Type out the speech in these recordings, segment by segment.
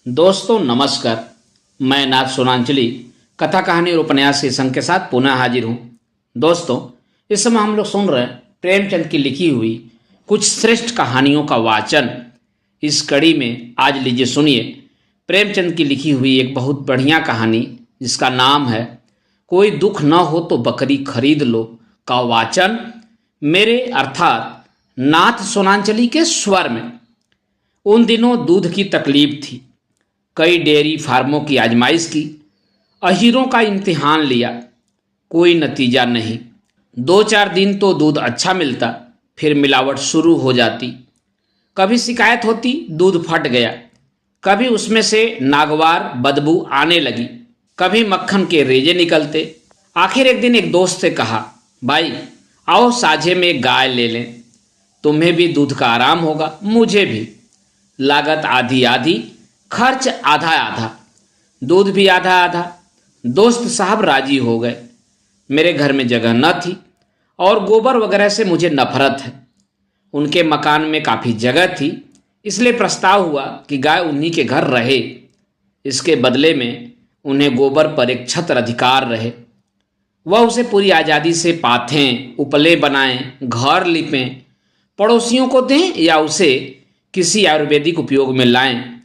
दोस्तों नमस्कार। मैं नाथ सोनांचली कथा कहानी और उपन्यास के संग के साथ पुनः हाजिर हूँ। दोस्तों, इस समय हम लोग सुन रहे हैं प्रेमचंद की लिखी हुई कुछ श्रेष्ठ कहानियों का वाचन। इस कड़ी में आज लीजिए सुनिए प्रेमचंद की लिखी हुई एक बहुत बढ़िया कहानी जिसका नाम है कोई दुख न हो तो बकरी खरीद लो का वाचन मेरे अर्थात नाथ सोनांचली के स्वर में। उन दिनों दूध की तकलीफ थी। कई डेयरी फार्मों की आजमाइश की, अहीरों का इम्तिहान लिया, कोई नतीजा नहीं। 2-4 दिन तो दूध अच्छा मिलता, फिर मिलावट शुरू हो जाती। कभी शिकायत होती दूध फट गया, कभी उसमें से नागवार बदबू आने लगी, कभी मक्खन के रेजे निकलते। आखिर एक दिन एक दोस्त से कहा, भाई आओ साझे में एक गाय ले लें, तुम्हें भी दूध का आराम होगा, मुझे भी। लागत आधी आधी, खर्च आधा आधा, दूध भी आधा आधा। दोस्त साहब राजी हो गए। मेरे घर में जगह न थी और गोबर वगैरह से मुझे नफरत है। उनके मकान में काफ़ी जगह थी, इसलिए प्रस्ताव हुआ कि गाय उन्हीं के घर रहे। इसके बदले में उन्हें गोबर पर एक छत्र अधिकार रहे। वह उसे पूरी आज़ादी से पाथें उपले बनाएं, घर लिपें, पड़ोसियों को दें या उसे किसी आयुर्वेदिक उपयोग में लाएं।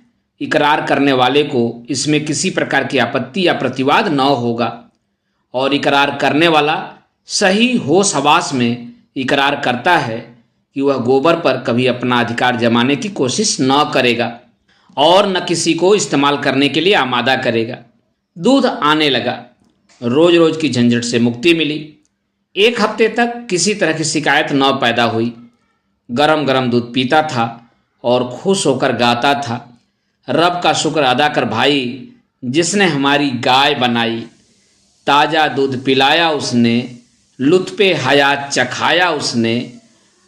इकरार करने वाले को इसमें किसी प्रकार की आपत्ति या प्रतिवाद न होगा और इकरार करने वाला सही होश हवास में इकरार करता है कि वह गोबर पर कभी अपना अधिकार जमाने की कोशिश न करेगा और न किसी को इस्तेमाल करने के लिए आमादा करेगा। दूध आने लगा, रोज रोज की झंझट से मुक्ति मिली। 1 हफ्ते तक किसी तरह की शिकायत न पैदा हुई। गरम गरम दूध पीता था और खुश होकर गाता था, रब का शुक्र अदा कर भाई जिसने हमारी गाय बनाई। ताज़ा दूध पिलाया उसने, लुत्फ़े हयात चखाया उसने।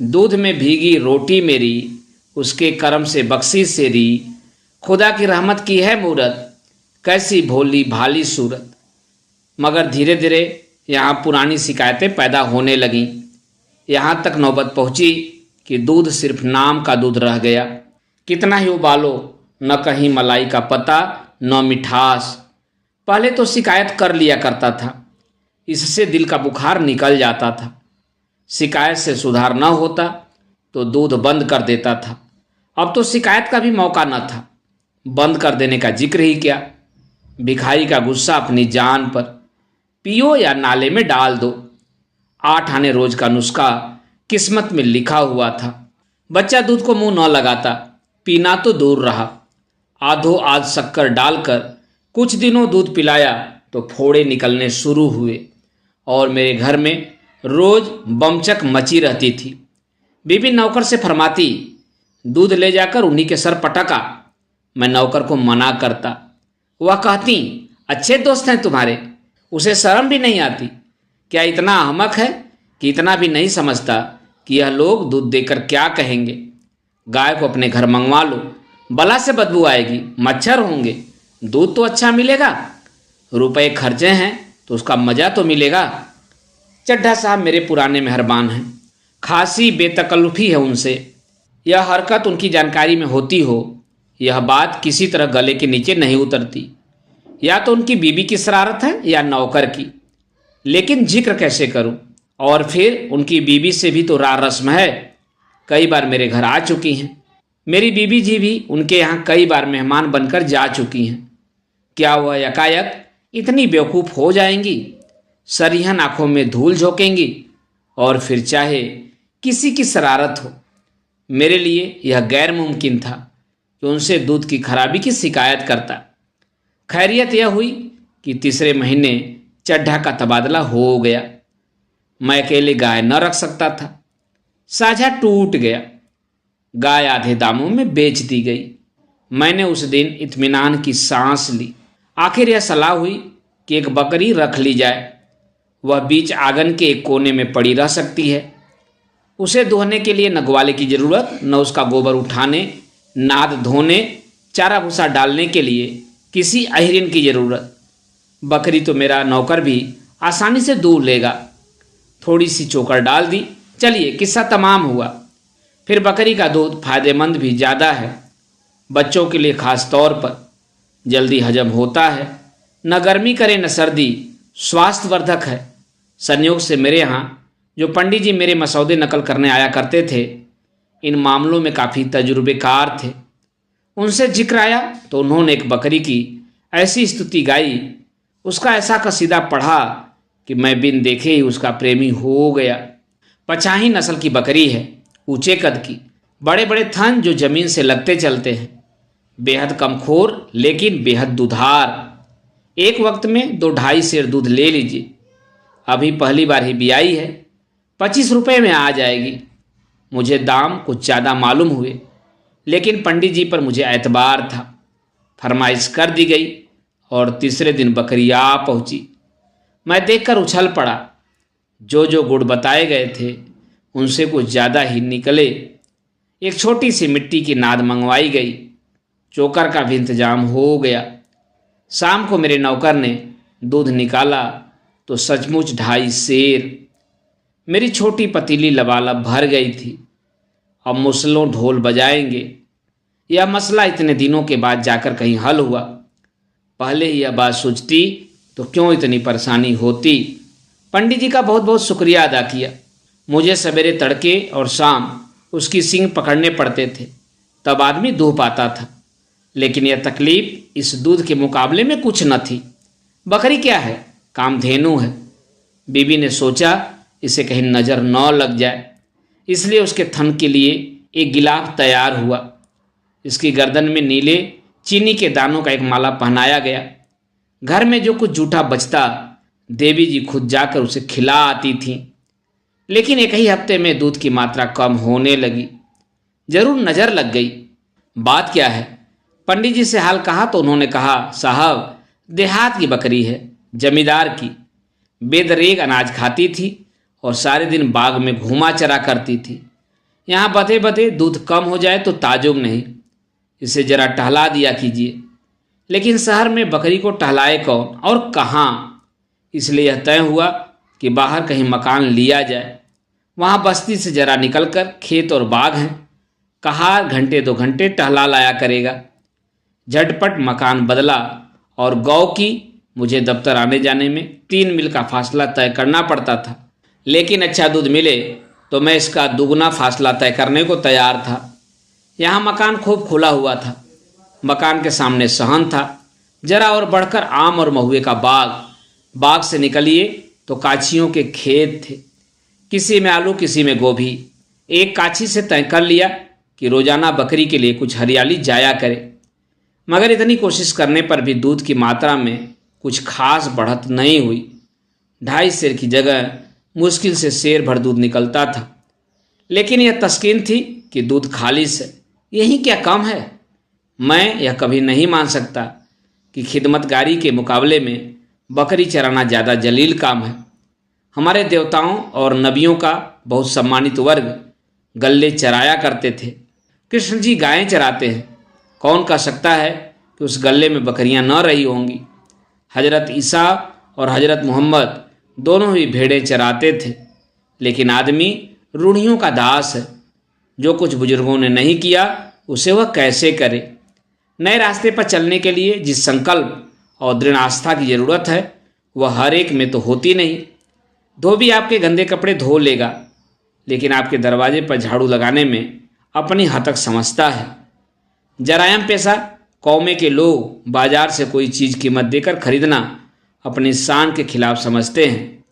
दूध में भीगी रोटी मेरी, उसके करम से बख्शी सेरी। खुदा की रहमत की है मूरत, कैसी भोली भाली सूरत। मगर धीरे धीरे यहाँ पुरानी शिकायतें पैदा होने लगीं। यहाँ तक नौबत पहुँची कि दूध सिर्फ नाम का दूध रह गया। कितना ही उबालो, न कहीं मलाई का पता न मिठास। पहले तो शिकायत कर लिया करता था, इससे दिल का बुखार निकल जाता था। शिकायत से सुधार न होता तो दूध बंद कर देता था। अब तो शिकायत का भी मौका न था, बंद कर देने का जिक्र ही क्या। भिखारी का गुस्सा अपनी जान पर, पियो या नाले में डाल दो। 8 आने रोज का नुस्खा किस्मत में लिखा हुआ था। बच्चा दूध को मुंह न लगाता, पीना तो दूर रहा। आधो आध शक्कर डालकर कुछ दिनों दूध पिलाया तो फोड़े निकलने शुरू हुए और मेरे घर में रोज बमचक मची रहती थी। बीबी नौकर से फरमाती, दूध ले जाकर उन्हीं के सर पटका। मैं नौकर को मना करता। वह कहती, अच्छे दोस्त हैं तुम्हारे, उसे शर्म भी नहीं आती। क्या इतना अहमक है कि इतना भी नहीं समझता कि यह लोग दूध देकर क्या कहेंगे। गाय को अपने घर मंगवा लो, बला से बदबू आएगी, मच्छर होंगे, दूध तो अच्छा मिलेगा। रुपए खर्चे हैं तो उसका मज़ा तो मिलेगा। चड्ढा साहब मेरे पुराने मेहरबान हैं, खासी बेतकल्लुफी है उनसे। यह हरकत उनकी जानकारी में होती हो, यह बात किसी तरह गले के नीचे नहीं उतरती। या तो उनकी बीबी की शरारत है या नौकर की, लेकिन जिक्र कैसे करूं। और फिर उनकी बीबी से भी तो रार रस्म है, कई बार मेरे घर आ चुकी हैं। मेरी बीबी जी भी उनके यहाँ कई बार मेहमान बनकर जा चुकी हैं। क्या वह यकायक इतनी बेवकूफ़ हो जाएंगी, सरीहन आंखों में धूल झोंकेंगी और फिर चाहे किसी की शरारत हो। मेरे लिए यह गैर मुमकिन था कि उनसे दूध की खराबी की शिकायत करता। खैरियत यह हुई कि 3रे महीने चड्ढा का तबादला हो गया। मैं अकेले गाय न रख सकता था, साझा टूट गया। गाय आधे दामों में बेच दी गई। मैंने उस दिन इत्मीनान की सांस ली। आखिर यह सलाह हुई कि एक बकरी रख ली जाए। वह बीच आंगन के एक कोने में पड़ी रह सकती है। उसे दोहने के लिए न ग्वाले की जरूरत, न उसका गोबर उठाने, नाद धोने, चारा भूसा डालने के लिए किसी अहिरिन की जरूरत। बकरी तो मेरा नौकर भी आसानी से दूह लेगा। थोड़ी सी चोकर डाल दी, चलिए किस्सा तमाम हुआ। फिर बकरी का दूध फायदेमंद भी ज़्यादा है, बच्चों के लिए खास तौर पर। जल्दी हजम होता है, न गर्मी करे न सर्दी, स्वास्थ्यवर्धक है। संयोग से मेरे यहाँ जो पंडित जी मेरे मसौदे नकल करने आया करते थे, इन मामलों में काफ़ी तजुर्बेकार थे। उनसे जिक्र आया तो उन्होंने एक बकरी की ऐसी स्तुति गाई, उसका ऐसा कसीदा पढ़ा कि मैं बिन देखे ही उसका प्रेमी हो गया। पचाही नस्ल की बकरी है, ऊंचे कद की, बड़े बड़े थन जो जमीन से लगते चलते हैं, बेहद कमखोर लेकिन बेहद दुधार। एक वक्त में 2-2.5 सेर दूध ले लीजिए। अभी पहली बार ही बियाई है, 25 रुपये में आ जाएगी। मुझे दाम कुछ ज़्यादा मालूम हुए, लेकिन पंडित जी पर मुझे एतबार था। फरमाइश कर दी गई और तीसरे दिन बकरी आ पहुंची। मैं देखकर उछल पड़ा। जो जो गुड़ बताए गए थे उनसे कुछ ज़्यादा ही निकले। एक छोटी सी मिट्टी की नाद मंगवाई गई। चोकर का भी इंतजाम हो गया। शाम को मेरे नौकर ने दूध निकाला तो सचमुच 2.5 सेर। मेरी छोटी पतीली लबालब भर गई थी। अब मुसलों ढोल बजाएंगे। यह मसला इतने दिनों के बाद जाकर कहीं हल हुआ। पहले ही यह बात सूझती तो क्यों इतनी परेशानी होती। पंडित जी का बहुत बहुत शुक्रिया अदा किया। मुझे सवेरे तड़के और शाम उसकी सींग पकड़ने पड़ते थे, तब आदमी दूह पाता था। लेकिन यह तकलीफ इस दूध के मुकाबले में कुछ न थी। बकरी क्या है, कामधेनु है। बीबी ने सोचा इसे कहीं नज़र न लग जाए, इसलिए उसके थन के लिए एक गिलाफ तैयार हुआ। इसकी गर्दन में नीले चीनी के दानों का एक माला पहनाया गया। घर में जो कुछ जूठा बचता देवी जी खुद जाकर उसे खिला आती थीं। लेकिन एक ही हफ्ते में दूध की मात्रा कम होने लगी। जरूर नज़र लग गई। बात क्या है, पंडित जी से हाल कहा तो उन्होंने कहा, साहब देहात की बकरी है, जमींदार की। बेदरेग अनाज खाती थी और सारे दिन बाग में घूमा चरा करती थी। यहाँ बते बते दूध कम हो जाए तो ताजुब नहीं, इसे जरा टहला दिया कीजिए। लेकिन शहर में बकरी को टहलाए कौन और कहाँ, इसलिए यह तय हुआ कि बाहर कहीं मकान लिया जाए। वहाँ बस्ती से जरा निकलकर खेत और बाग हैं, कहार घंटे 2 घंटे टहला लाया करेगा। झटपट मकान बदला और गौ की मुझे दफ्तर आने जाने में 3 मील का फासला तय करना पड़ता था। लेकिन अच्छा दूध मिले तो मैं इसका दुगना फासला तय करने को तैयार था। यहाँ मकान खूब खुला हुआ था। मकान के सामने सहन था, जरा और बढ़कर आम और महुए का बाग। बाग से निकलिए तो काछियों के खेत थे, किसी में आलू किसी में गोभी। एक काछी से तय कर लिया कि रोजाना बकरी के लिए कुछ हरियाली जाया करे, मगर इतनी कोशिश करने पर भी दूध की मात्रा में कुछ खास बढ़त नहीं हुई। 2.5 सेर की जगह मुश्किल से सेर भर दूध निकलता था। लेकिन यह तस्कीन थी कि दूध खालिस है, यही क्या कम है। मैं यह कभी नहीं मान सकता कि खिदमतगारी के मुकाबले में बकरी चराना ज़्यादा जलील काम है। हमारे देवताओं और नबियों का बहुत सम्मानित वर्ग गल्ले चराया करते थे। कृष्ण जी गायें चराते हैं, कौन कह सकता है कि उस गल्ले में बकरियां न रही होंगी। हजरत ईसा और हजरत मोहम्मद दोनों ही भेड़ें चराते थे। लेकिन आदमी रूढ़ियों का दास है। जो कुछ बुजुर्गों ने नहीं किया उसे वह कैसे करे। नए रास्ते पर चलने के लिए जिस संकल्प और दृढ़ आस्था की जरूरत है वह हर एक में तो होती नहीं। धोबी आपके गंदे कपड़े धो लेगा, लेकिन आपके दरवाजे पर झाड़ू लगाने में अपनी हद तक समझता है। जरायम पेशा कौमे के लोग बाजार से कोई चीज़ कीमत देकर खरीदना अपनी शान के खिलाफ समझते हैं।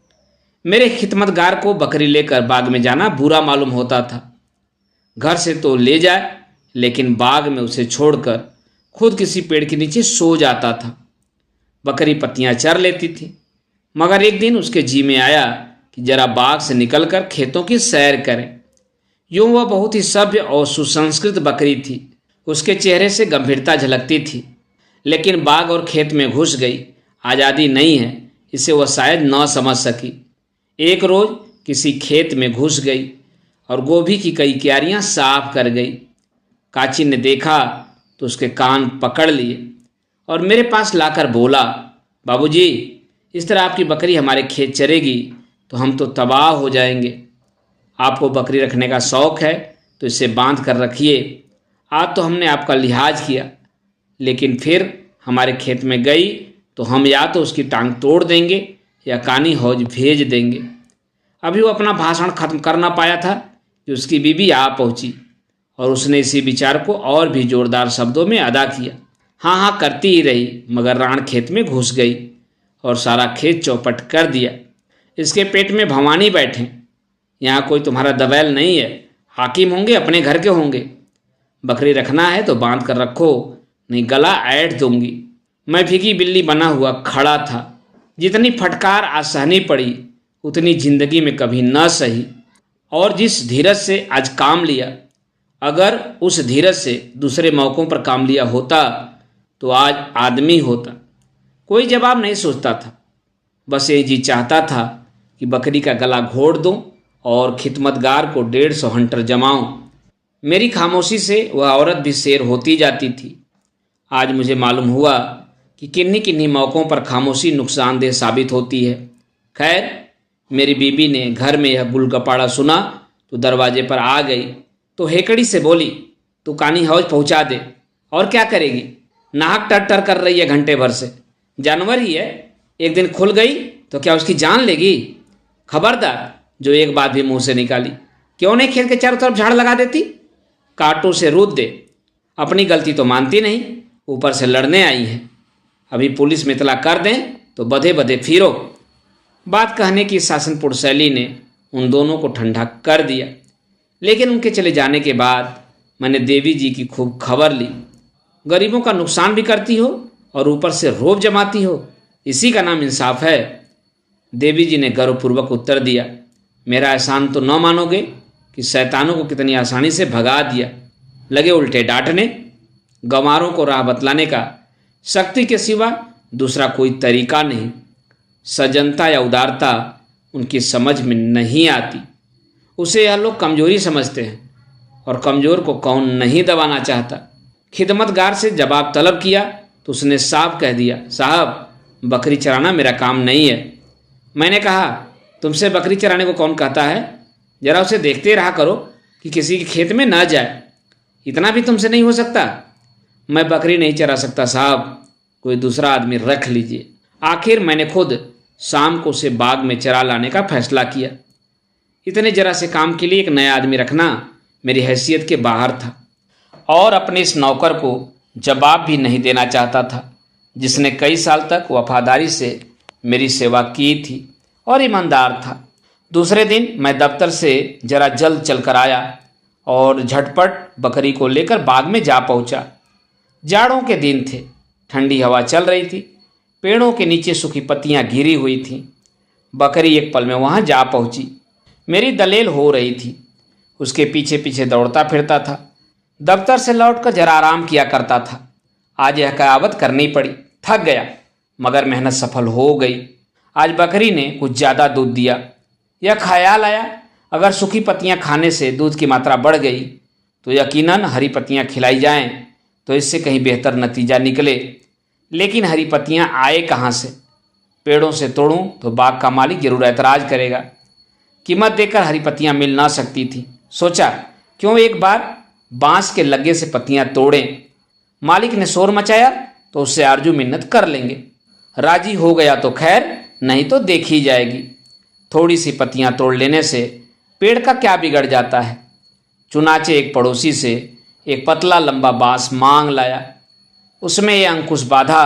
मेरे खिदमतगार को बकरी लेकर बाग में जाना बुरा मालूम होता था। घर से तो ले जाए, लेकिन बाग में उसे छोड़कर खुद किसी पेड़ के नीचे सो जाता था। बकरी पत्तियां चर लेती थी, मगर एक दिन उसके जी में आया कि जरा बाग से निकलकर खेतों की सैर करें। यूं वह बहुत ही सभ्य और सुसंस्कृत बकरी थी। उसके चेहरे से गंभीरता झलकती थी। लेकिन बाग और खेत में घुस गई। आज़ादी नहीं है, इसे वह शायद न समझ सकी। एक रोज किसी खेत में घुस गई और गोभी की कई क्यारियां साफ कर गई। काची ने देखा तो उसके कान पकड़ लिए और मेरे पास लाकर बोला, बाबूजी, इस तरह आपकी बकरी हमारे खेत चरेगी तो हम तो तबाह हो जाएंगे। आपको बकरी रखने का शौक है तो इसे बांध कर रखिए। आज तो हमने आपका लिहाज किया, लेकिन फिर हमारे खेत में गई तो हम या तो उसकी टांग तोड़ देंगे या कानी हौज भेज देंगे। अभी वो अपना भाषण खत्म कर ना पाया था कि उसकी बीवी आ पहुंची और उसने इसी विचार को और भी जोरदार शब्दों में अदा किया। हाँ हाँ करती ही रही, मगर राण खेत में घुस गई और सारा खेत चौपट कर दिया। इसके पेट में भवानी बैठे, यहाँ कोई तुम्हारा दबैल नहीं है, हाकिम होंगे अपने घर के होंगे। बकरी रखना है तो बांध कर रखो, नहीं गला ऐंठ दूंगी। मैं फीकी बिल्ली बना हुआ खड़ा था। जितनी फटकार आज सहनी पड़ी उतनी जिंदगी में कभी न सही। और जिस धीरज से आज काम लिया, अगर उस धीरज से दूसरे मौक़ों पर काम लिया होता तो आज आदमी होता। कोई जवाब नहीं सोचता था, बस ये जी चाहता था कि बकरी का गला घोट दूं और खिदमतगार को 150 हंटर जमाऊं। मेरी खामोशी से वह औरत भी शेर होती जाती थी। आज मुझे मालूम हुआ कि किन्हीं किन्हीं मौक़ों पर खामोशी नुकसानदेह साबित होती है। खैर, मेरी बीबी ने घर में यह गुलगपाड़ा सुना तो दरवाजे पर आ गई तो हेकड़ी से बोली, तू कानी हौज पहुंचा दे। और क्या करेगी, नाहक टर टर कर रही है घंटे भर से। जानवर ही है, एक दिन खुल गई तो क्या उसकी जान लेगी। खबरदार जो एक बात भी मुंह से निकाली, क्यों नहीं खेत के चारों तरफ झाड़ लगा देती। कांटों से रूद दे। अपनी गलती तो मानती नहीं, ऊपर से लड़ने आई है। अभी पुलिस में इतला कर दें तो बधे बधे फिरो। बात कहने की शासनपुर शैली ने उन दोनों को ठंडा कर दिया। लेकिन उनके चले जाने के बाद मैंने देवी जी की खूब खबर ली। गरीबों का नुकसान भी करती हो और ऊपर से रोब जमाती हो, इसी का नाम इंसाफ है। देवी जी ने गर्वपूर्वक उत्तर दिया, मेरा एहसान तो न मानोगे कि शैतानों को कितनी आसानी से भगा दिया। लगे उल्टे डांटने। गंवारों को राह बतलाने का शक्ति के सिवा दूसरा कोई तरीका नहीं। सजनता या उदारता उनकी समझ में नहीं आती। उसे यह लोग कमजोरी समझते हैं और कमजोर को कौन नहीं दबाना चाहता। खिदमतगार से जवाब तलब किया तो उसने साफ कह दिया, साहब बकरी चराना मेरा काम नहीं है। मैंने कहा, तुमसे बकरी चराने को कौन कहता है, जरा उसे देखते रहा करो कि किसी के खेत में ना जाए। इतना भी तुमसे नहीं हो सकता। मैं बकरी नहीं चरा सकता साहब, कोई दूसरा आदमी रख लीजिए। आखिर मैंने खुद शाम को उसे बाग में चरा लाने का फैसला किया। इतने जरा से काम के लिए एक नया आदमी रखना मेरी हैसियत के बाहर था और अपने इस नौकर को जवाब भी नहीं देना चाहता था, जिसने कई साल तक वफादारी से मेरी सेवा की थी और ईमानदार था। दूसरे दिन मैं दफ्तर से जरा जल्द चलकर आया और झटपट बकरी को लेकर बाग में जा पहुंचा। जाड़ों के दिन थे, ठंडी हवा चल रही थी, पेड़ों के नीचे सूखी पत्तियां गिरी हुई थीं। बकरी एक पल में वहां जा पहुंची। मेरी दलेल हो रही थी, उसके पीछे पीछे दौड़ता फिरता था। दफ्तर से लौटकर जरा आराम किया करता था। आज यह कहावत करनी पड़ी, थक गया मगर मेहनत सफल हो गई। आज बकरी ने कुछ ज़्यादा दूध दिया। यह ख्याल आया, अगर सूखी पत्तियां खाने से दूध की मात्रा बढ़ गई तो यकीनन हरी पत्तियां खिलाई जाएं तो इससे कहीं बेहतर नतीजा निकले। लेकिन हरी पत्तियां आए कहाँ से? पेड़ों से तोड़ूं तो बाग का मालिक जरूर ऐतराज़ करेगा। कीमत देकर हरी पत्तियां मिल ना सकती थी। सोचा, क्यों एक बार बांस के लगे से पत्तियां तोड़ें। मालिक ने शोर मचाया तो उससे आरजू मिन्नत कर लेंगे। राजी हो गया तो खैर, नहीं तो देखी जाएगी। थोड़ी सी पत्तियां तोड़ लेने से पेड़ का क्या बिगड़ जाता है। चुनाचे एक पड़ोसी से एक पतला लंबा बांस मांग लाया। उसमें यह अंकुश बांधा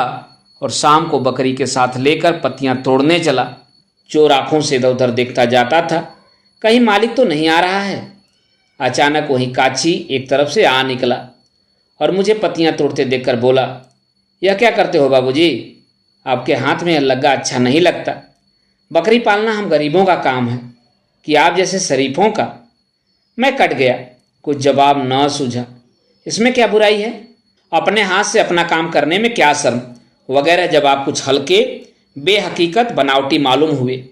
और शाम को बकरी के साथ लेकर पत्तियां तोड़ने चला। चोर आंखों से इधर उधर देखता जाता था, कहीं मालिक तो नहीं आ रहा है। अचानक वहीं काची एक तरफ से आ निकला और मुझे पत्तियां तोड़ते देखकर बोला, यह क्या करते हो बाबूजी? आपके हाथ में यह लग्गा अच्छा नहीं लगता। बकरी पालना हम गरीबों का काम है कि आप जैसे शरीफों का। मैं कट गया, कुछ जवाब न सूझा। इसमें क्या बुराई है? अपने हाथ से अपना काम करने में क्या शर्म, वगैरह जवाब कुछ हल्के बेहकीकत बनावटी मालूम हुए।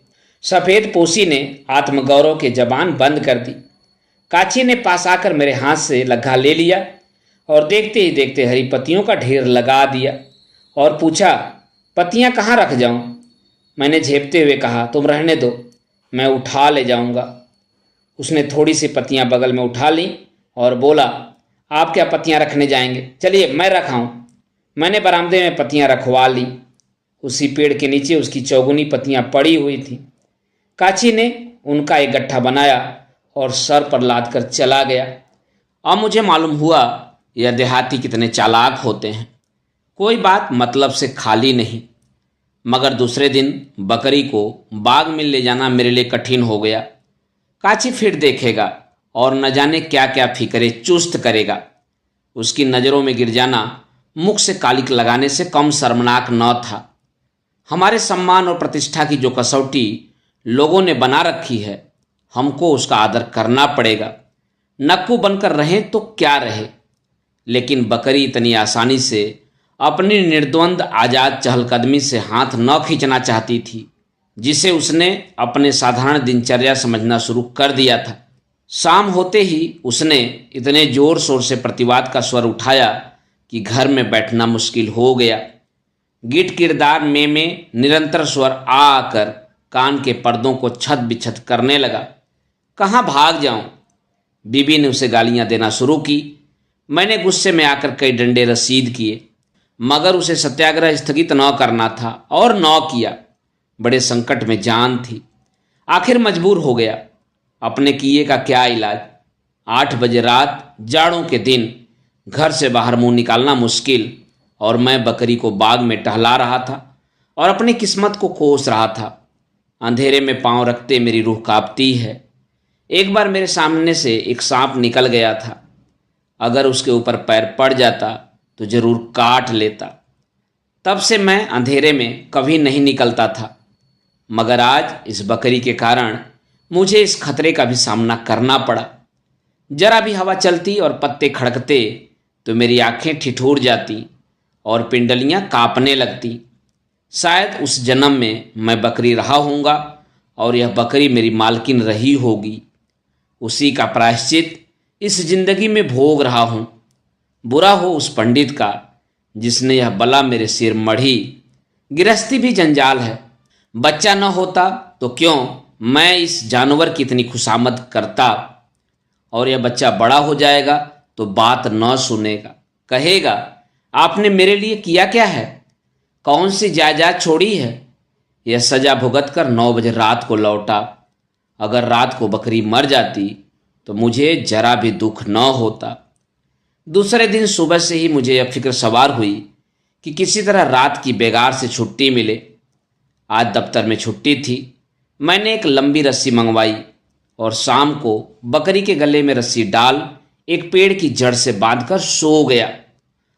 सफ़ेद पोसी ने आत्मगौरव के जबान बंद कर दी। काची ने पास आकर मेरे हाथ से लग्गा ले लिया और देखते ही देखते हरी पत्तियों का ढेर लगा दिया और पूछा, पत्तियां कहाँ रख जाऊं? मैंने झेपते हुए कहा, तुम रहने दो, मैं उठा ले जाऊंगा। उसने थोड़ी सी पत्तियां बगल में उठा ली और बोला, आप क्या पत्तियां रखने जाएंगे? चलिए मैं रखाऊं। मैंने बरामदे में पत्तियां रखवा ली। उसी पेड़ के नीचे उसकी चौगुनी पत्तियां पड़ी हुई थी। काची ने उनका एक गट्ठा बनाया और सर पर लाद कर चला गया। अब मुझे मालूम हुआ यह देहाती कितने चालाक होते हैं। कोई बात मतलब से खाली नहीं। मगर दूसरे दिन बकरी को बाग में ले जाना मेरे लिए कठिन हो गया। काची फिर देखेगा और न जाने क्या क्या फिक्रे चुस्त करेगा। उसकी नज़रों में गिर जाना मुख से कालिक लगाने से कम शर्मनाक न था। हमारे सम्मान और प्रतिष्ठा की जो कसौटी लोगों ने बना रखी है, हमको उसका आदर करना पड़ेगा। नक्कू बनकर रहें तो क्या रहे, लेकिन बकरी इतनी आसानी से अपनी निर्द्वंद आज़ाद चहलकदमी से हाथ न खींचना चाहती थी, जिसे उसने अपने साधारण दिनचर्या समझना शुरू कर दिया था। शाम होते ही उसने इतने जोर शोर से प्रतिवाद का स्वर उठाया कि घर में बैठना मुश्किल हो गया। गिट किरदार में निरंतर स्वर आ आकर कान के पर्दों को छत बिछत करने लगा। कहाँ भाग जाऊं? बीबी ने उसे गालियां देना शुरू की। मैंने गुस्से में आकर कई डंडे रसीद किए, मगर उसे सत्याग्रह स्थगित न करना था और न किया। बड़े संकट में जान थी। आखिर मजबूर हो गया। अपने किए का क्या इलाज। 8 बजे रात, जाड़ों के दिन, घर से बाहर मुंह निकालना मुश्किल, और मैं बकरी को बाग में टहला रहा था और अपनी किस्मत को कोस रहा था। अंधेरे में पांव रखते मेरी रूह कांपती है। एक बार मेरे सामने से एक सांप निकल गया था। अगर उसके ऊपर पैर पड़ जाता तो जरूर काट लेता। तब से मैं अंधेरे में कभी नहीं निकलता था, मगर आज इस बकरी के कारण मुझे इस खतरे का भी सामना करना पड़ा। जरा भी हवा चलती और पत्ते खड़कते तो मेरी आंखें ठिठुर जाती और पिंडलियां कांपने लगती। शायद उस जन्म में मैं बकरी रहा होऊंगा और यह बकरी मेरी मालकिन रही होगी। उसी का प्रायश्चित इस जिंदगी में भोग रहा हूं। बुरा हो उस पंडित का जिसने यह बला मेरे सिर मढ़ी। गृहस्थी भी जंजाल है। बच्चा न होता तो क्यों मैं इस जानवर की इतनी खुशामद करता, और यह बच्चा बड़ा हो जाएगा तो बात न सुनेगा। कहेगा, आपने मेरे लिए किया क्या है? कौन सी जायदाद छोड़ी है? यह सजा भुगत कर 9 बजे रात को लौटा। अगर रात को बकरी मर जाती तो मुझे जरा भी दुख न होता। दूसरे दिन सुबह से ही मुझे यह फिक्र सवार हुई कि किसी तरह रात की बेगार से छुट्टी मिले। आज दफ्तर में छुट्टी थी। मैंने एक लंबी रस्सी मंगवाई और शाम को बकरी के गले में रस्सी डाल एक पेड़ की जड़ से बांधकर सो गया।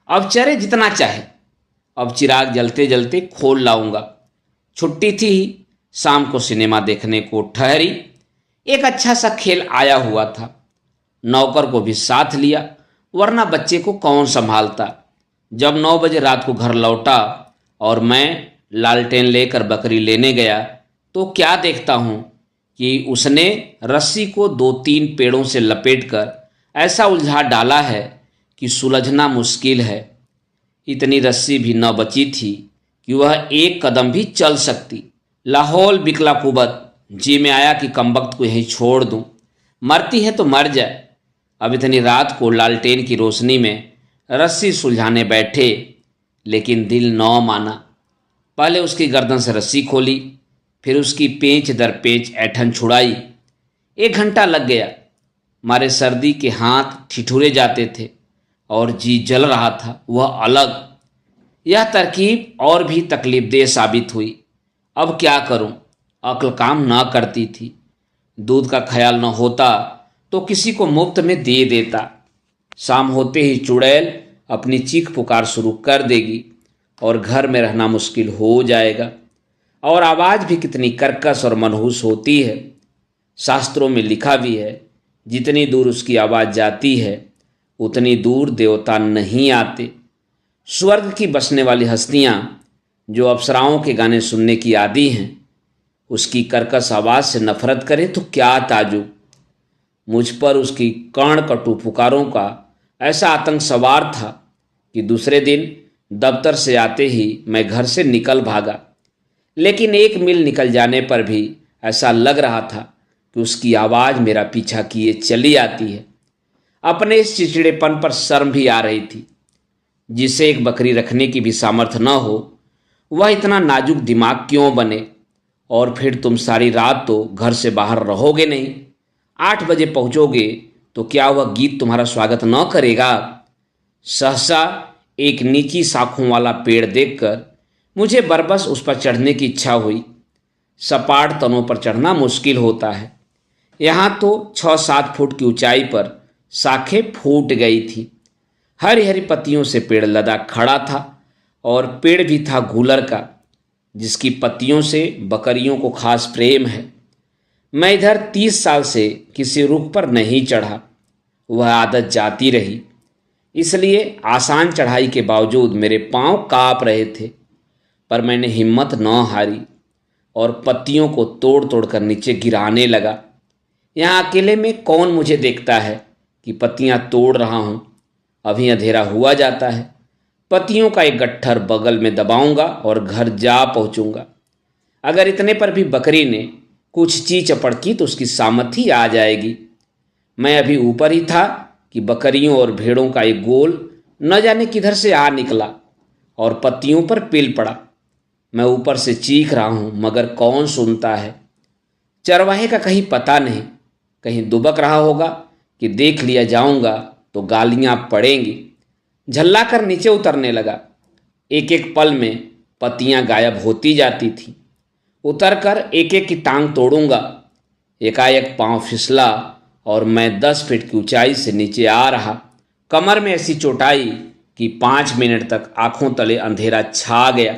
अब चरे जितना चाहे। अब चिराग जलते जलते खोल लाऊंगा। छुट्टी थी ही। शाम को सिनेमा देखने को ठहरी। एक अच्छा सा खेल आया हुआ था। नौकर को भी साथ लिया, वरना बच्चे को कौन संभालता। जब 9 बजे रात को घर लौटा और मैं लालटेन लेकर बकरी लेने गया तो क्या देखता हूं कि उसने रस्सी को 2-3 पेड़ों से लपेटकर ऐसा उलझा डाला है कि सुलझना मुश्किल है। इतनी रस्सी भी न बची थी कि वह एक कदम भी चल सकती। लाहौल बिकला कुबत जी में आया कि कमबख्त को यहीं छोड़ दूं। मरती है तो मर जाए। अब इतनी रात को लालटेन की रोशनी में रस्सी सुलझाने बैठे, लेकिन दिल न माना। पहले उसकी गर्दन से रस्सी खोली, फिर उसकी पेंच दर पेंच ऐठन छुड़ाई। 1 घंटा लग गया। मारे सर्दी के हाथ ठिठुरे जाते थे और जी जल रहा था, वह अलग। यह तरकीब और भी तकलीफदेह साबित हुई। अब क्या करूं? अक्ल काम न करती थी। दूध का ख्याल न होता तो किसी को मुफ्त में दे देता। शाम होते ही चुड़ैल अपनी चीख पुकार शुरू कर देगी और घर में रहना मुश्किल हो जाएगा। और आवाज़ भी कितनी कर्कश और मनहूस होती है। शास्त्रों में लिखा भी है, जितनी दूर उसकी आवाज़ जाती है उतनी दूर देवता नहीं आते। स्वर्ग की बसने वाली हस्तियाँ जो अप्सराओं के गाने सुनने की आदी हैं, उसकी कर्कश आवाज़ से नफरत करें तो क्या ताजुब। मुझ पर उसकी कर्ण कटु पुकारों का ऐसा आतंक सवार था कि दूसरे दिन दफ्तर से आते ही मैं घर से निकल भागा। लेकिन 1 मील निकल जाने पर भी ऐसा लग रहा था कि उसकी आवाज़ मेरा पीछा किए चली आती है। अपने इस चिड़चिड़ेपन पर शर्म भी आ रही थी। जिसे एक बकरी रखने की भी सामर्थ्य न हो, वह इतना नाजुक दिमाग क्यों बने? और फिर तुम सारी रात तो घर से बाहर रहोगे नहीं। 8 बजे पहुंचोगे तो क्या वह गीत तुम्हारा स्वागत न करेगा? सहसा एक नीची शाखों वाला पेड़ देखकर मुझे बरबस उस पर चढ़ने की इच्छा हुई। सपाट तनों पर चढ़ना मुश्किल होता है। यहाँ तो 6-7 फुट की ऊंचाई पर शाखें फूट गई थी। हरी हरी पत्तियों से पेड़ लदा खड़ा था और पेड़ भी था गूलर का, जिसकी पत्तियों से बकरियों को खास प्रेम है। मैं इधर 30 साल से किसी रुख पर नहीं चढ़ा। वह आदत जाती रही, इसलिए आसान चढ़ाई के बावजूद मेरे पांव कांप रहे थे। पर मैंने हिम्मत न हारी और पत्तियों को तोड़ तोड़ कर नीचे गिराने लगा। यहाँ अकेले में कौन मुझे देखता है कि पत्तियाँ तोड़ रहा हूँ। अभी अंधेरा हुआ जाता है। पत्तियों का एक गट्ठर बगल में दबाऊंगा और घर जा पहुँचूंगा। अगर इतने पर भी बकरी ने कुछ ची चपड़ की तो उसकी सामर्थ्य आ जाएगी। मैं अभी ऊपर ही था कि बकरियों और भेड़ों का एक गोल न जाने किधर से आ निकला और पत्तियों पर पिल पड़ा। मैं ऊपर से चीख रहा हूँ मगर कौन सुनता है। चरवाहे का कहीं पता नहीं, कहीं दुबक रहा होगा कि देख लिया जाऊंगा तो गालियां पड़ेंगी। झल्ला कर नीचे उतरने लगा। एक एक पल में पत्तियां गायब होती जाती थी। उतरकर एक एक की टांग तोड़ूंगा। एकाएक पांव फिसला और मैं 10 फीट की ऊंचाई से नीचे आ रहा। कमर में ऐसी चोटाई कि 5 मिनट तक आंखों तले अंधेरा छा गया।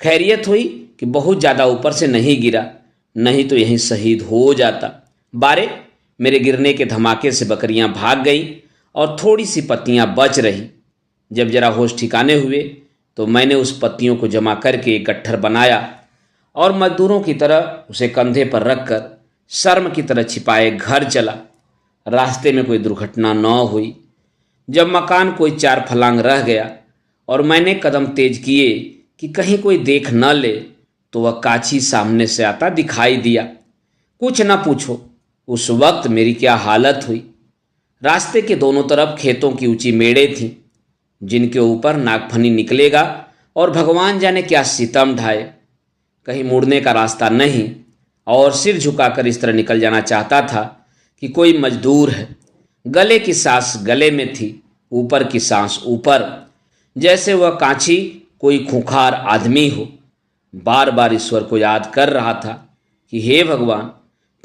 खैरियत हुई कि बहुत ज़्यादा ऊपर से नहीं गिरा, नहीं तो यहीं शहीद हो जाता। बारे मेरे गिरने के धमाके से बकरियां भाग गईं और थोड़ी सी पत्तियां बच रही। जब जरा होश ठिकाने हुए तो मैंने उस पत्तियों को जमा करके एक गट्ठर बनाया और मजदूरों की तरह उसे कंधे पर रखकर शर्म की तरह छिपाए घर चला। रास्ते में कोई दुर्घटना न हुई। जब मकान कोई 4 फलांग रह गया और मैंने कदम तेज किए कि कहीं कोई देख न ले तो वह काची सामने से आता दिखाई दिया। कुछ न पूछो उस वक्त मेरी क्या हालत हुई। रास्ते के दोनों तरफ खेतों की ऊंची मेड़ें थीं, जिनके ऊपर नागफनी निकलेगा और भगवान जाने क्या सितम ढाए। कहीं मुड़ने का रास्ता नहीं और सिर झुकाकर इस तरह निकल जाना चाहता था कि कोई मजदूर है। गले की सांस गले में थी, ऊपर की सांस ऊपर, जैसे वह कांची कोई खूंखार आदमी हो। बार बार ईश्वर को याद कर रहा था कि हे भगवान,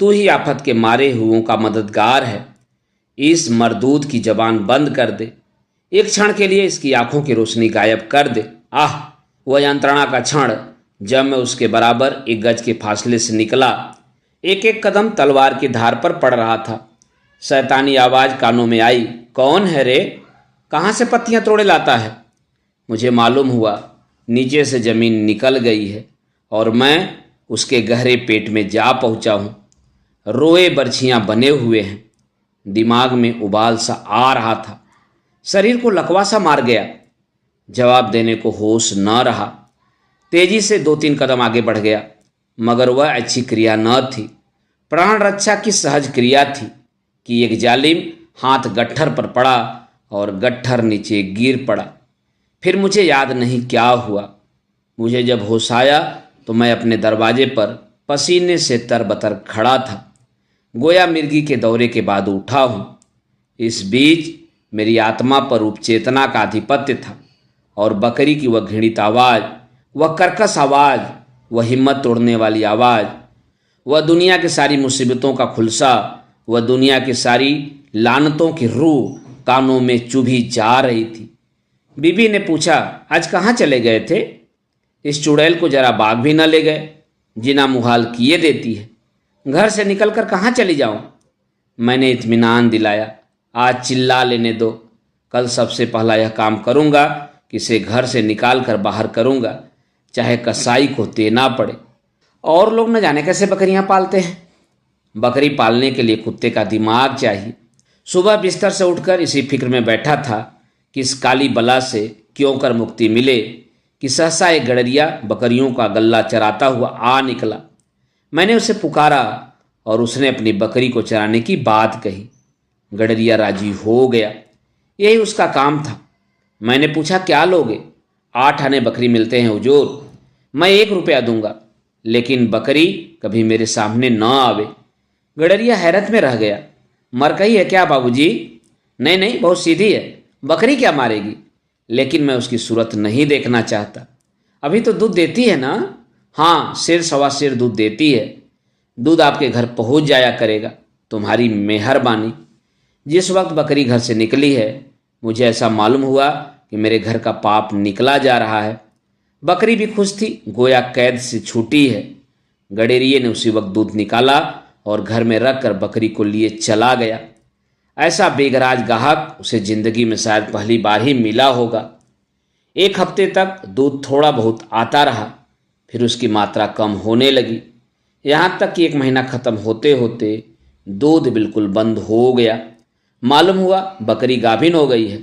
तू ही आफत के मारे हुओं का मददगार है। इस मरदूद की जबान बंद कर दे। एक क्षण के लिए इसकी आंखों की रोशनी गायब कर दे। आह, वह यंत्रणा का क्षण जब मैं उसके बराबर 1 गज के फासले से निकला। एक एक कदम तलवार की धार पर पड़ रहा था। शैतानी आवाज कानों में आई, कौन है रे? कहाँ से पत्तियां तोड़े लाता है? मुझे मालूम हुआ नीचे से जमीन निकल गई है और मैं उसके गहरे पेट में जा पहुंचा हूं। रोए बरछियां बने हुए हैं। दिमाग में उबाल सा आ रहा था। शरीर को लकवा सा मार गया। जवाब देने को होश न रहा। तेजी से 2-3 कदम आगे बढ़ गया, मगर वह अच्छी क्रिया न थी। प्राण रक्षा की सहज क्रिया थी कि एक जालिम हाथ गट्ठर पर पड़ा और गट्ठर नीचे गिर पड़ा। फिर मुझे याद नहीं क्या हुआ। मुझे जब होश आया तो मैं अपने दरवाजे पर पसीने से तरबतर खड़ा था, गोया मिर्गी के दौरे के बाद उठा हूँ। इस बीच मेरी आत्मा पर उपचेतना का आधिपत्य था और बकरी की वह घृणित आवाज़, वह कर्कश आवाज़, वह हिम्मत तोड़ने वाली आवाज़, वह दुनिया की सारी मुसीबतों का खुलसा, वह दुनिया की सारी लानतों की रूह कानों में चुभी जा रही थी। बीबी ने पूछा, आज कहाँ चले गए थे? इस चुड़ैल को जरा बाग भी न ले गए? जिना मुहाल किए देती है। घर से निकलकर कहाँ चली जाऊं? मैंने इत्मीनान दिलाया, आज चिल्ला लेने दो। कल सबसे पहला यह काम करूंगा कि इसे घर से निकाल कर बाहर करूंगा, चाहे कसाई को देना पड़े। और लोग न जाने कैसे बकरियां पालते हैं। बकरी पालने के लिए कुत्ते का दिमाग चाहिए। सुबह बिस्तर से उठकर इसी फिक्र में बैठा था कि इस काली बला से क्यों कर मुक्ति मिले कि सहसा एक गडरिया बकरियों का गल्ला चराता हुआ आ निकला। मैंने उसे पुकारा और उसने अपनी बकरी को चराने की बात कही। गडरिया राजी हो गया। यही उसका काम था। मैंने पूछा, क्या लोगे? 8 आने बकरी मिलते हैं हुजूर। मैं 1 रुपया दूंगा, लेकिन बकरी कभी मेरे सामने न आवे। गडरिया हैरत में रह गया। मर गई है क्या बाबूजी? नहीं नहीं, बहुत सीधी है, बकरी क्या मारेगी? लेकिन मैं उसकी सूरत नहीं देखना चाहता। अभी तो दूध देती है ना? हाँ, सेर सवा सेर दूध देती है। दूध आपके घर पहुंच जाया करेगा, तुम्हारी मेहरबानी। जिस वक्त बकरी घर से निकली है, मुझे ऐसा मालूम हुआ कि मेरे घर का पाप निकला जा रहा है। बकरी भी खुश थी, गोया कैद से छूटी है। गडेरिये ने उसी वक्त दूध निकाला और घर में रखकर बकरी को लिए चला गया। ऐसा बेगराज गाहक उसे जिंदगी में शायद पहली बार ही मिला होगा। 1 हफ्ते तक दूध थोड़ा बहुत आता रहा, फिर उसकी मात्रा कम होने लगी, यहाँ तक कि 1 महीना खत्म होते होते दूध बिल्कुल बंद हो गया। मालूम हुआ बकरी गाभिन हो गई है।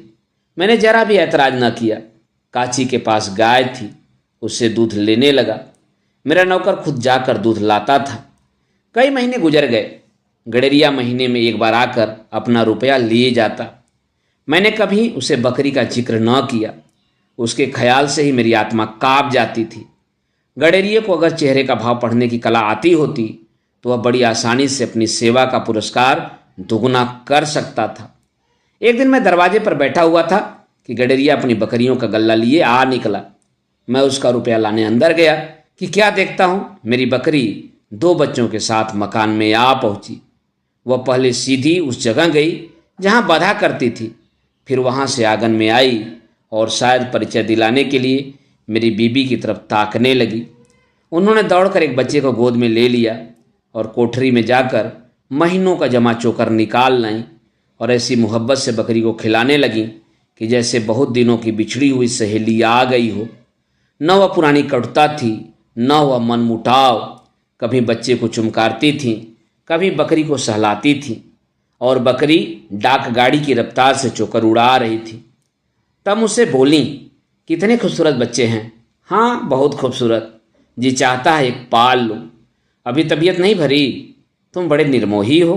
मैंने जरा भी ऐतराज न किया। काची के पास गाय थी, उससे दूध लेने लगा। मेरा नौकर खुद जाकर दूध लाता था। कई महीने गुजर गए। गडेरिया महीने में 1 बार आकर अपना रुपया लिए जाता। मैंने कभी उसे बकरी का जिक्र न किया। उसके ख्याल से ही मेरी आत्मा कांप जाती थी। गडेरिये को अगर चेहरे का भाव पढ़ने की कला आती होती तो वह बड़ी आसानी से अपनी सेवा का पुरस्कार दुगना कर सकता था। एक दिन मैं दरवाजे पर बैठा हुआ था कि गडेरिया अपनी बकरियों का गल्ला लिए आ निकला। मैं उसका रुपया लाने अंदर गया कि क्या देखता हूँ, मेरी बकरी 2 बच्चों के साथ मकान में आ पहुंची। वह पहले सीधी उस जगह गई जहां बाधा करती थी, फिर वहां से आंगन में आई और शायद परिचय दिलाने के लिए मेरी बीबी की तरफ ताकने लगी। उन्होंने दौड़कर एक बच्चे को गोद में ले लिया और कोठरी में जाकर महीनों का जमा चोकर निकाल लाई और ऐसी मोहब्बत से बकरी को खिलाने लगी कि जैसे बहुत दिनों की बिछड़ी हुई सहेली आ गई हो। न वह पुरानी कटुता थी, न वह मनमुटाव। कभी बच्चे को चुमकारती थी, कभी बकरी को सहलाती थी, और बकरी डाक गाड़ी की रफ्तार से चोकर उड़ा रही थी। तब मुझसे बोली, कितने खूबसूरत बच्चे हैं। हाँ, बहुत खूबसूरत। जी चाहता है एक पाल लूँ। अभी तबीयत नहीं भरी? तुम बड़े निर्मोही हो।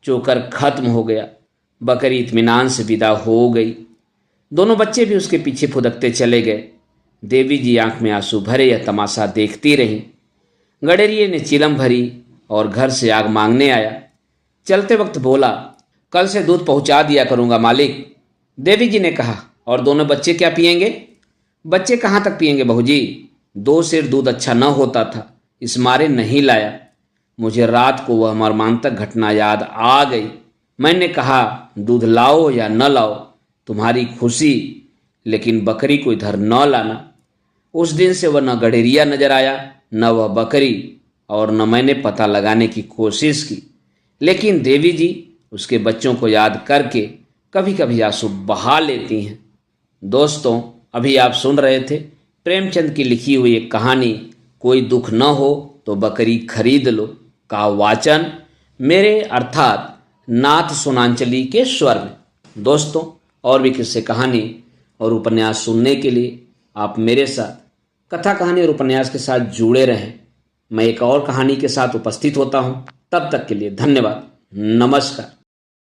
चोकर खत्म हो गया। बकरी इत्मीनान से विदा हो गई। दोनों बच्चे भी उसके पीछे फुदकते चले गए। देवी जी आंख में आंसू भरे यह तमाशा देखती रहीं। गडेरिये ने चिलम भरी और घर से आग मांगने आया। चलते वक्त बोला, कल से दूध पहुंचा दिया करूंगा मालिक। देवी जी ने कहा, और दोनों बच्चे क्या पिएंगे? बच्चे कहाँ तक पिएंगे बहूजी? 2 सेर दूध अच्छा न होता था, इस मारे नहीं लाया। मुझे रात को वह मर्मांतक घटना याद आ गई। मैंने कहा, दूध लाओ या न लाओ, तुम्हारी खुशी, लेकिन बकरी को इधर न लाना। उस दिन से वह न गडेरिया नजर आया, न वह बकरी, और न मैंने पता लगाने की कोशिश की। लेकिन देवी जी उसके बच्चों को याद करके कभी कभी आंसू बहा लेती हैं। दोस्तों, अभी आप सुन रहे थे प्रेमचंद की लिखी हुई एक कहानी, कोई दुख न हो तो बकरी खरीद लो, का वाचन मेरे अर्थात नाथ सोनांचली के स्वर में। दोस्तों, और भी किस्से कहानी और उपन्यास सुनने के लिए आप मेरे साथ कथा कहानी और उपन्यास के साथ जुड़े रहें। मैं एक और कहानी के साथ उपस्थित होता हूं। तब तक के लिए धन्यवाद। नमस्कार।